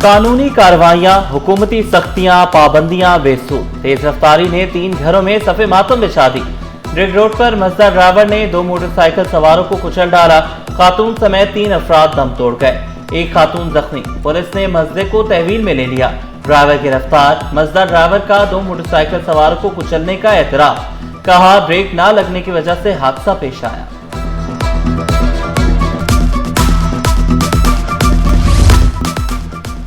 कानूनी कार्रवाइयां, हुकूमती सख्तियां, पाबंदियां बेसुध। तेज रफ्तारी ने 3 घरों में सफ़े मातम बिछा दी। ब्रिग रोड पर मजदा ड्राइवर ने 2 मोटरसाइकिल सवारों को कुचल डाला। खातून समेत 3 अफराद दम तोड़ गए, एक खातून जख्मी। पुलिस ने मजदे को तहवील में ले लिया। ड्राइवर गिरफ्तार। मजदा ड्राइवर का 2 मोटरसाइकिल सवारों को कुचलने का एतराफ। कहा ब्रेक न लगने की वजह से हादसा पेश आया।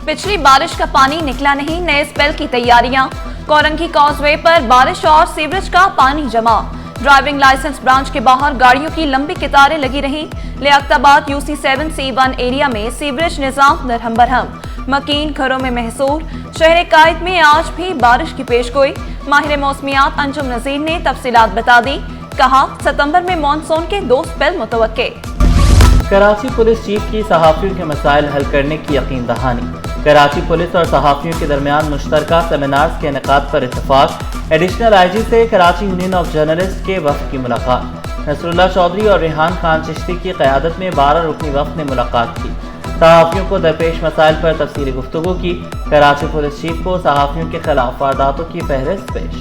पिछली बारिश का पानी निकला नहीं, नए स्पेल की तैयारियां। कोरंगी कॉजवे पर बारिश और सीवरेज का पानी जमा। ड्राइविंग लाइसेंस ब्रांच के बाहर गाड़ियों की लंबी कतारें लगी रहीं। लियाकताबाद UC7C1 एरिया में सीवरेज निजाम दरहम बरहम। मकीन घरों में महसूर। शहर कायद में आज भी बारिश की पेशगोई। माहिर मौसमियात अंजुम नजीर ने तफसीलात बता दी। कहा सितंबर में मानसून के 2 स्पेल मुतवक्के। कराची पुलिस चीफ की सहाफियों के मसाइल हल करने की यकीन दहानी। कराची पुलिस और सहाफियों के दरमियान मुश्तरका सेमिनार्स के इनेकाद पर इत्तफाक। एडिशनल IG से कराची यूनियन ऑफ जर्नलिस्ट के वफ्द की मुलाकात। नसरुल्लाह चौधरी और रेहान खान चिश्ती की क़यादत में 12 रुकनी वफ्द ने मुलाकात की। सहाफियों को दरपेश मसाइल पर तफसीली गुफ्तगू की। कराची पुलिस चीफ को सहाफियों के खिलाफ वारदातों की फहरिस्त पेश।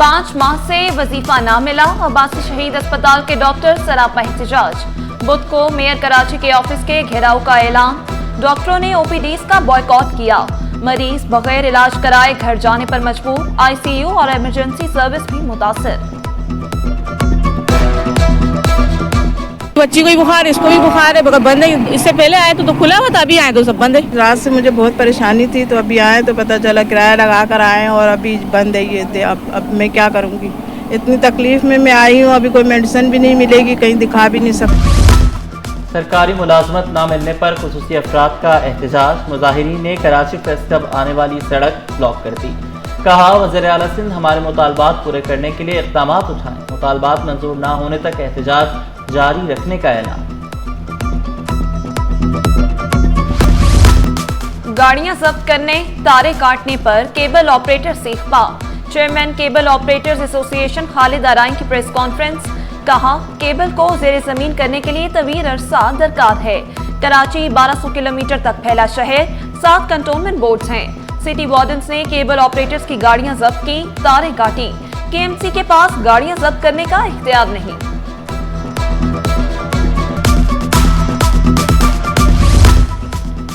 पांच माह से वजीफा ना मिला। अब्बासी शहीद अस्पताल के डॉक्टर सरापा एहतजाज। बुध को मेयर कराची के ऑफिस के घेराव का ऐलान। डॉक्टरों ने OPDs का बॉयकॉट किया। मरीज बगैर इलाज कराए घर जाने पर मजबूर। ICU और इमरजेंसी सर्विस भी मुतासिर। बच्ची को भी बुखार, इसको भी बुखार है, बंद है। इससे पहले आए तो खुला हुआ था, अभी आए तो सब बंद है। रात से मुझे बहुत परेशानी थी, तो अभी आए तो पता चला किराया लगा कर आए और अभी बंद है ये। अब मैं क्या करूँगी, इतनी तकलीफ में मैं आई हूँ। अभी कोई मेडिसिन भी नहीं मिलेगी, कहीं दिखा भी नहीं सकती। सरकारी मुलाजमत न मिलने पर खुसूसी अफराद का एहतजाज। मुजाहिरीन ने कराची प्रेस क्लब आने वाली सड़क ब्लॉक कर दी। कहा वज़ीर आला सिंध हमारे मुतालबात पूरे करने के लिए इक़दामात उठाएं। मुतालबात मंजूर न होने तक एहतजाज जारी रखने का ऐलान। गाड़ियां जब्त करने, तारे काटने पर केबल ऑपरेटर से इख्फा। Chairman cable operators association Khalid Arain की प्रेस कॉन्फ्रेंस। कहा केबल को ज़ेरे ज़मीन करने के लिए तवील अरसा दरकार है। कराची 1200 किलोमीटर तक फैला शहर, 7 कंटोनमेंट बोर्ड्स हैं। सिटी वार्डन्स ने केबल ऑपरेटर्स की गाड़ियां जब्त की, तारें काटी। KMC के पास गाड़ियां जब्त करने का इख्तियार नहीं।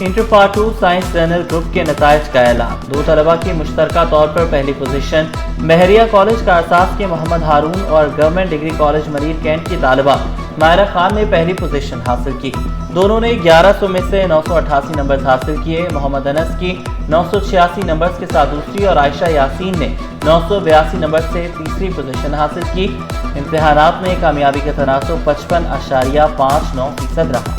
Inter part 2 science journal group के नताइज का ऐलान। 2 तलबा की मुश्तरका तौर पर पहली पोजीशन। महरिया कॉलेज कारसाज के मोहम्मद हारून और गवर्नमेंट डिग्री कॉलेज मरीर कैंट की तालिबा मायरा खान ने पहली पोजीशन हासिल की। दोनों ने 1100 में से 988 नंबर हासिल किए। मोहम्मद अनस की 986 नंबर के साथ दूसरी और आयशा यासीन ने 982 नंबर से तीसरी पोजीशन हासिल की। इम्तिहानात में कामयाबी का तनासुब 55.59% रहा।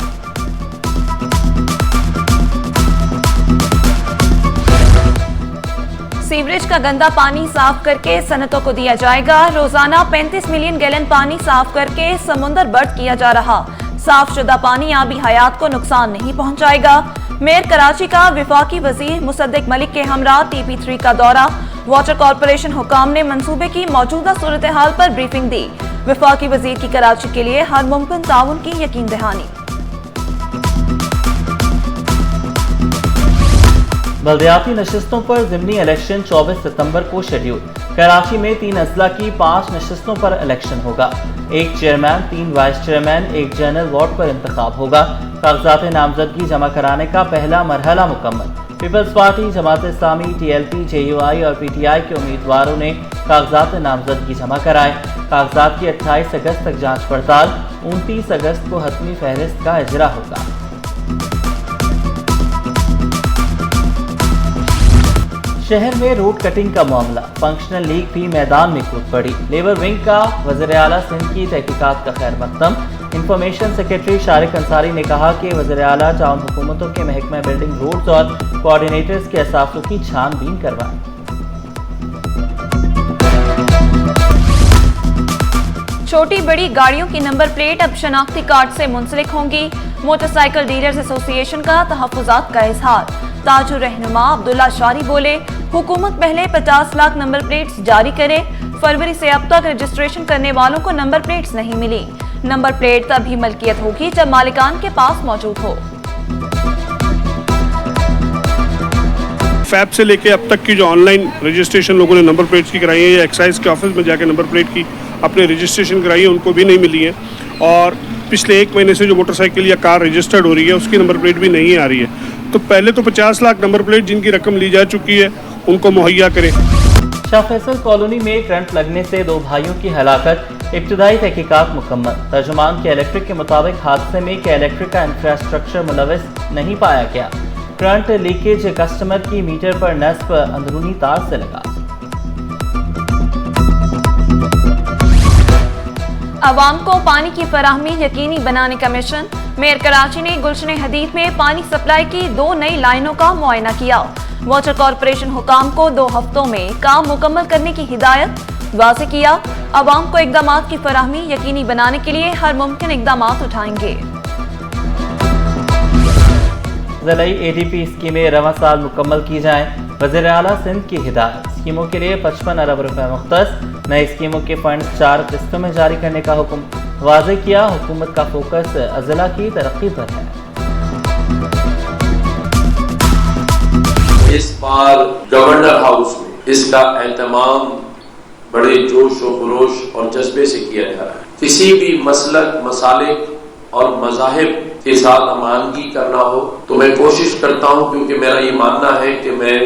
सीवरेज का गंदा पानी साफ करके सनतों को दिया जाएगा। रोजाना 35 मिलियन गैलन पानी साफ करके समुंदर बर्ड किया जा रहा। साफ शुदा पानी आबी हयात को नुकसान नहीं पहुंचाएगा। मेयर कराची का विफाकी वजीर मुसद्दिक मलिक के हमरा TP3 का दौरा। वाटर कॉरपोरेशन हुकाम ने मंसूबे की मौजूदा सूरत हाल पर ब्रीफिंग दी। विफाकी वजीर की कराची के लिए हर मुमकिन ताउन की यकीन दहानी। बल्दियाती नशिस्तों पर ज़िमनी इलेक्शन 24 सितंबर को शेड्यूल। कराची में 3 अजला की 5 नशिस्तों पर इलेक्शन होगा। 1 chairman, 3 vice chairman, 1 general ward पर इंतखाब होगा। कागजात नामजदगी जमा कराने का पहला मरहला मुकम्मल। Peoples party, Jamaat Islami, TLP, JUI और PTI के उम्मीदवारों ने कागजात नामजदगी जमा कराए। कागजात की 28 अगस्त तक जाँच पड़ताल। 29 अगस्त को हतमी फहरिस्त का इजरा होगा। शहर में रोड कटिंग का मामला। फंक्शनल लीग भी मैदान में कूद पड़ी। लेबर विंग का वज़ीर आला सिंध की तहकीकात का खैर मकदम। इंफॉर्मेशन सेक्रेटरी शारिक अंसारी ने कहा कि वज़ीर आला टाउन हुकूमतों के महकमा बिल्डिंग रोड्स और कोऑर्डिनेटर्स के असासों की छानबीन करवाएं। छोटी बड़ी गाड़ियों की नंबर प्लेट अब शनाख्ती कार्ड से मुंसलिक होंगी। मोटरसाइकिल डीलर्स एसोसिएशन का तहफ़्फ़ुज़ात का इजहार। ताजुर रहनुमा अब्दुल्ला शारी बोले, हुकूमत पहले 50 लाख नंबर प्लेट्स जारी करे, फरवरी से अब तक रजिस्ट्रेशन करने वालों को नंबर प्लेट्स नहीं मिली। नंबर प्लेट तभी मलकियत होगी जब मालिकान के पास मौजूद हो। फैब से लेके अब तक की जो ऑनलाइन रजिस्ट्रेशन लोगों ने नंबर प्लेट्स की कराई है या एक्साइज के ऑफिस में जाके नंबर प्लेट की अपने रजिस्ट्रेशन कराई है, उनको भी नहीं मिली है। और पिछले 1 महीने से जो मोटरसाइकिल या कार रजिस्टर्ड हो रही है उसकी नंबर प्लेट भी नहीं आ रही है। तो पहले तो 50 लाख नंबर प्लेट जिनकी रकम ली जा चुकी है उनको मुहैया करें। शाह फैसल कॉलोनी में करंट लगने से 2 भाइयों की हलाकत, इब्तदाई तहकीकात मुकम्मल। तर्जुमान के इलेक्ट्रिक के मुताबिक हादसे में के इलेक्ट्रिक का इंफ्रास्ट्रक्चर मुलविस नहीं पाया गया। करंट लीकेज कस्टमर की मीटर पर नस्ब अंदरूनी तार से लगा। आवाम को पानी की फराहमी यकीनी बनाने का मिशन। मेयर कराची ने गुलशन हदीद में पानी सप्लाई की 2 नई लाइनों का मुआयना किया। वाटर कॉरपोरेशन हुकाम को 2 हफ्तों में काम मुकम्मल करने की हिदायत वाज़ेह किया। आवाम को इक़दामात की फराहमी यकीनी बनाने के लिए हर मुमकिन इक़दामात उठाएंगे। ज़िलाई ADP स्कीमें रवां साल मुकम्मल की जाएं। वज़ीर आला सिंध की हिदायत। स्कीमों के लिए 55 अरब रुपए मुख्तस। नई स्कीमों के फंड्स 4 किस्तों में जारी करने का हुक्म। वाज़ेह किया हुकूमत का फोकस अज़ला की तरक्की पर है। इस बार गवर्नर हाउस में इसका एहतमाम बड़े जोश और खरोश और जज्बे से किया जा रहा है। किसी भी मसलक, मसालिक और मज़ाहिब के साथ अमानगी करना हो तो मैं कोशिश करता हूँ, क्योंकि मेरा ये मानना है कि मैं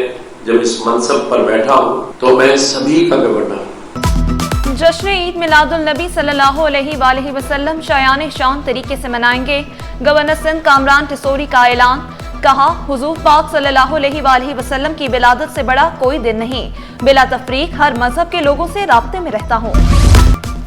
जब इस मनसब पर बैठा हूँ तो मैं सभी का गवर्नर हूँ। जश्न ईद मिलादुल नबी सल्लल्लाहु अलैहि वसल्लम शायान शान तरीके से मनाएंगे। गवर्नर सिंध कामरान टिसोरी का ऐलान। कहा, हुजूर पाक सल्लल्लाहु अलैहि वसल्लम की विलादत से बड़ा कोई दिन नहीं। बिला तफरीक हर मजहब के लोगों से राब्ते में रहता हूँ।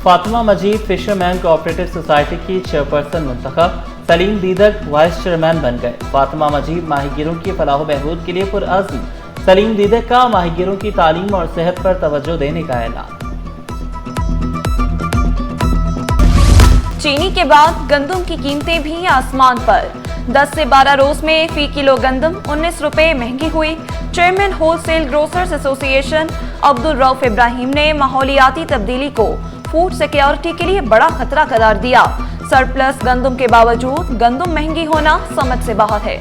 फातिमा मजीद फिशरमैन कोऑपरेटिव सोसाइटी की चेयरपर्सन मुंतखब। सलीम दीदक वाइस चेयरमैन बन गए। फातिमा मजीद माहिगिरों की फलाह बहबूद के लिए पुरअज़्म। सलीम दीदक का माहिगिरों की तालीम और सेहत पर तवज्जो देने का ऐलान। चीनी के बाद गंदम की कीमतें भी आसमान पर। 10 से 12 रोज में फी किलो गंदम 19 रुपए महंगी हुई। Chairman wholesale grocers association Abdul Rauf Ibrahim ने माहौलियाती तब्दीली को फूड सिक्योरिटी के लिए बड़ा खतरा करार दिया। सरप्लस गंदम के बावजूद गंदम महंगी होना समझ से बाहर है।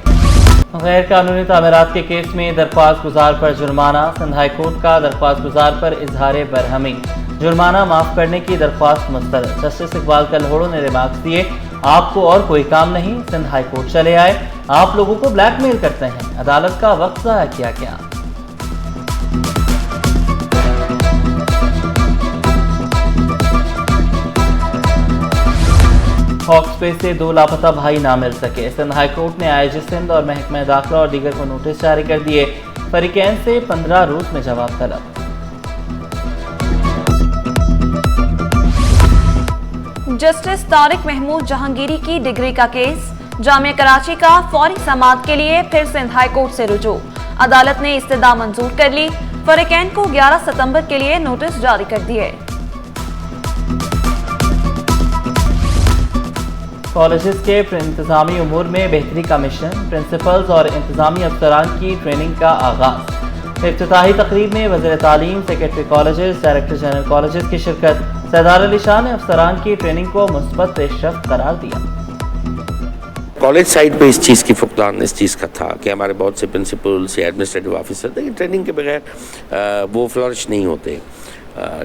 गैर कानूनी तामीरात के केस में दरख्वास्त गुजार पर जुर्माना। सिंध हाई कोर्ट का दरख्वास्त गुजार पर इजहार बरहमी। जुर्माना माफ करने की दरख्वास्त मुस्तरद। जस्टिस इकबाल कलहोड़ो ने रिमार्क्स दिए, आपको और कोई काम नहीं, सिंध हाई कोर्ट चले आए, आप लोगों को ब्लैकमेल करते हैं, अदालत का वक्त ज़ाया किया गया। हॉक्स पे से 2 लापता भाई ना मिल सके। सिंध हाई कोर्ट ने IG सिंध और महकमा दाखिला और दीगर को नोटिस जारी कर दिए। फरीकैन से 15 रोज में जवाब तलब। जस्टिस तारिक महमूद जहांगीरी की डिग्री का केस। जामिया कराची का फौरी समाअत के लिए फिर सिंध हाई कोर्ट से रुजू। अदालत ने इस्तदा मंजूर कर ली। फरीकैन को 11 सितंबर के लिए नोटिस जारी कर दिए। कॉलेजेस के इंतजामी उमूर में बेहतरी का मिशन। प्रिंसिपल्स और इंतजामी अफसरान की ट्रेनिंग का आगाज। इफ्तिताही तकरीब में वज़ीर तालीम, secretary colleges, director general colleges की शिरकत। सरदार अली शाह ने अफसरान की ट्रेनिंग को मुस्बत पेशरफ्त करार दिया। कॉलेज साइड पे इस चीज़ की फुकदान इस चीज़ का था कि हमारे बहुत से प्रिंसिपल्स या एडमिनिस्ट्रेटिव ऑफिसर थे, ट्रेनिंग के बगैर वो फ्लरिश नहीं होते।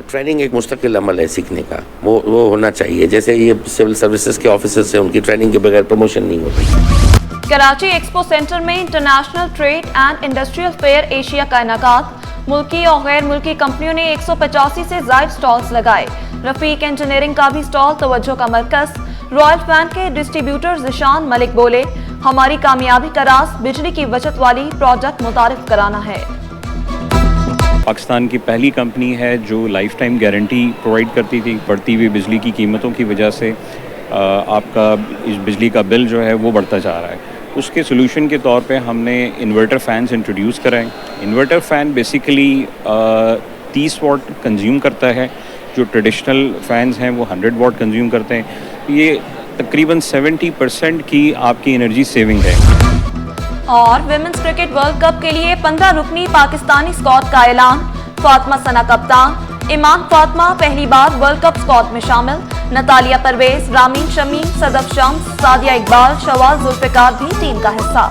ट्रेनिंग एक मुस्तकिल अमल है सीखने का, वो होना चाहिए। जैसे ये सिविल सर्विसेज के ऑफिसर्स हैं, उनकी ट्रेनिंग के बगैर प्रमोशन नहीं होती। कराची एक्सपो सेंटर में international trade and industrial fair Asia का इनाकात। मुल्की और गैर मुल्की कंपनियों ने 185 से ज़ायद स्टॉल्स लगाए। रफीक इंजीनियरिंग का भी स्टॉल तवज्जो का मरकज। रॉयल फैन के डिस्ट्रीब्यूटर ज़िशान मलिक बोले, हमारी कामयाबी का राज बिजली की बचत वाली प्रोडक्ट मुतारिफ कराना है। पाकिस्तान की पहली कंपनी है जो लाइफ टाइम गारंटी प्रोवाइड करती थी। बढ़ती हुई बिजली की कीमतों की वजह से आपका इस बिजली का बिल जो है वो बढ़ता जा रहा है। उसके सोल्यूशन के तौर पे हमने इन्वर्टर फ़ैन्स इंट्रोड्यूस कराएं। इन्वर्टर फ़ैन बेसिकली 30 वाट कंज्यूम करता है, जो ट्रेडिशनल फ़ैन्स हैं वो 100 वाट कंज्यूम करते हैं। ये तकरीबन 70% की आपकी एनर्जी सेविंग है। और विमेंस क्रिकेट वर्ल्ड कप के लिए 15 रुकनी पाकिस्तानी स्क्वाड का ऐलान। फातिमा सना कप्तान, ایمان فاطمہ پہلی بار ورلڈ کپ اسکواڈ میں شامل، نتالیہ پرویز، رامین شمی، صدف شمس، سعدیہ اقبال، شواز ذوالفقار بھی ٹیم کا حصہ۔